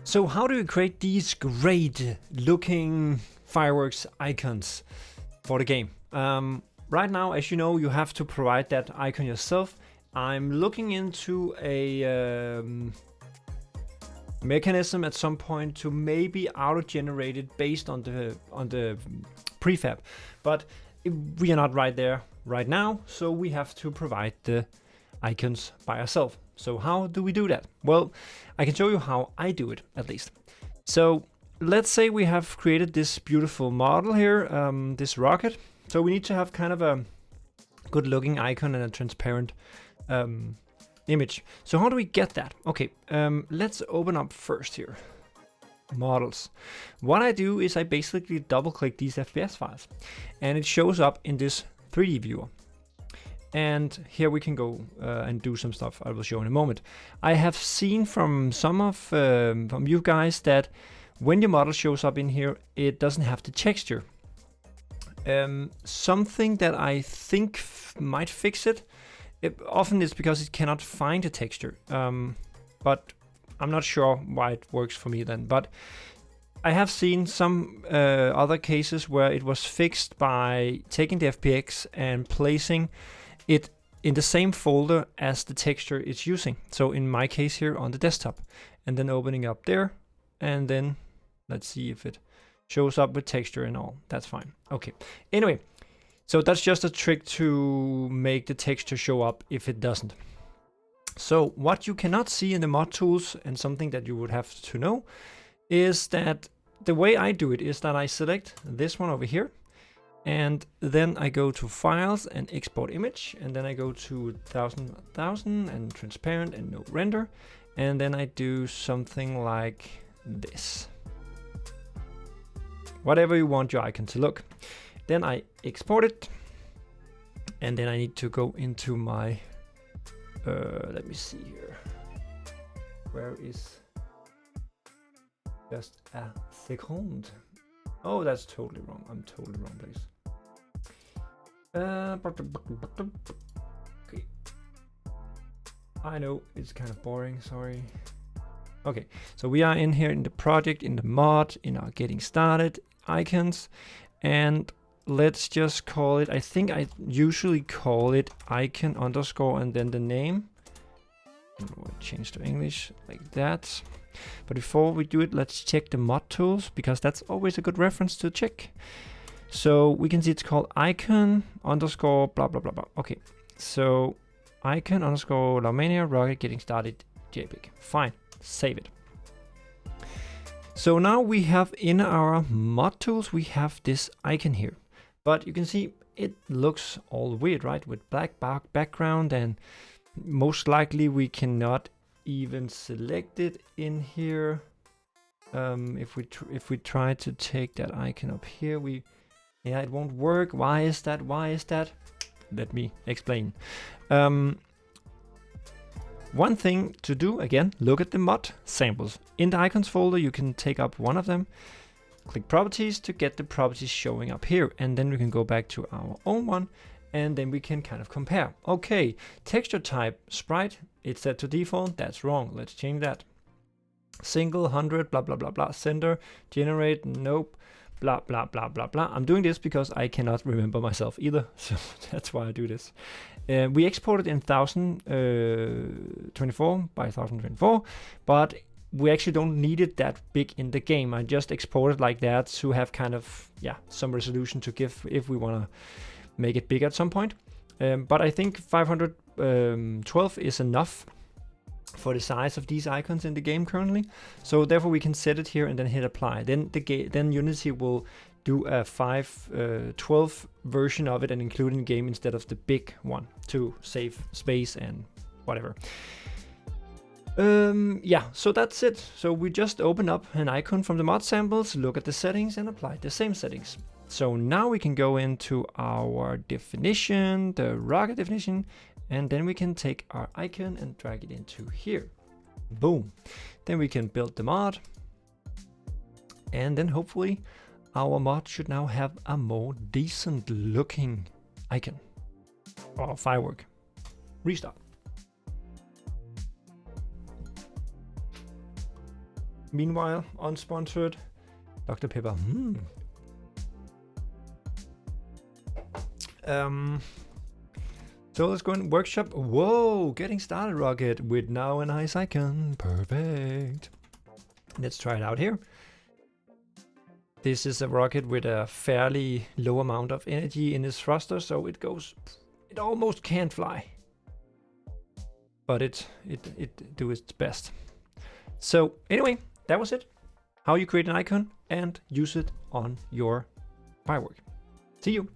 So how do you create these great looking fireworks icons for the game? Right now, as you know, you have to provide that icon yourself. I'm looking into a mechanism at some point to maybe auto-generate it based on the prefab, but we are not right there right now, so we have to provide the icons by ourselves. So how do we do that? Well, I can show you how I do it, at least. So let's say we have created this beautiful model here, this rocket. So we need to have kind of a good looking icon and a transparent image. So how do we get that? Okay, let's open up first here. Models. What I do is I basically double click these FPS files and it shows up in this 3D viewer. And here we can go and do some stuff I will show in a moment. I have seen from some of from you guys that when your model shows up in here, it doesn't have the texture. Something that I think might fix it, often it's because it cannot find a texture. But I'm not sure why it works for me then. But I have seen some other cases where it was fixed by taking the FPX and placing it in the same folder as the texture it's using. So in my case here on the desktop, and then opening up there, and then let's see if it shows up with texture and all. That's fine. Okay. Anyway, so that's just a trick to make the texture show up if it doesn't. So what you cannot see in the mod tools, and something that you would have to know, is that the way I do it is that I select this one over here, and then I go to files and export image, and then I go to 1000 and transparent and no render, and then I do something like this. Whatever you want your icon to look. Then I export it, and then I need to go into my let me see here. Where is, just a second. Oh, that's totally wrong. I'm totally wrong place. Okay. I know it's kind of boring, sorry. Okay, so we are in here in the project, in the mod, in our getting started icons, and let's just call it, I think I usually call it icon underscore and then the name. We'll change to English like that. But before we do it, let's check the mod tools, because that's always a good reference to check. So we can see it's called icon underscore blah blah blah blah. Okay, so icon underscore Mania rocket getting started JPEG. Fine, save it. So now we have in our mod tools, we have this icon here, but you can see it looks all weird, right? With black background, and most likely we cannot even select it in here. If we try to take that icon up here, yeah, it won't work. Why is that? Why is that? Let me explain. One thing to do, again, look at the mod samples. In the icons folder, you can take up one of them, click properties to get the properties showing up here, and then we can go back to our own one, and then we can kind of compare. Okay, texture type sprite, it's set to default. That's wrong. Let's change that. Single 100 blah blah blah blah, sender generate, nope, blah blah blah blah blah. I'm doing this because I cannot remember myself either, so that's why I do this. We exported in 1024 by 1024, but we actually don't need it that big in the game. I just exported like that to have kind of, yeah, some resolution to give if we want to make it big at some point. But I think 512 is enough for the size of these icons in the game currently. So therefore we can set it here and then hit apply. Then Unity will do a 512 version of it and include in the game instead of the big one to save space and whatever. Yeah, so that's it. So we just open up an icon from the mod samples, look at the settings and apply the same settings. So now we can go into our definition, the rocket definition, and then we can take our icon and drag it into here. Boom. Then we can build the mod, and then hopefully our mod should now have a more decent looking icon or firework. Restart. Meanwhile, unsponsored Dr. Pepper. So let's go in workshop. Whoa, getting started rocket with now a nice icon. Perfect. Let's try it out here. This is a rocket with a fairly low amount of energy in its thruster, so it almost can't fly. But it do its best. So anyway, that was it. How you create an icon and use it on your firework. See you.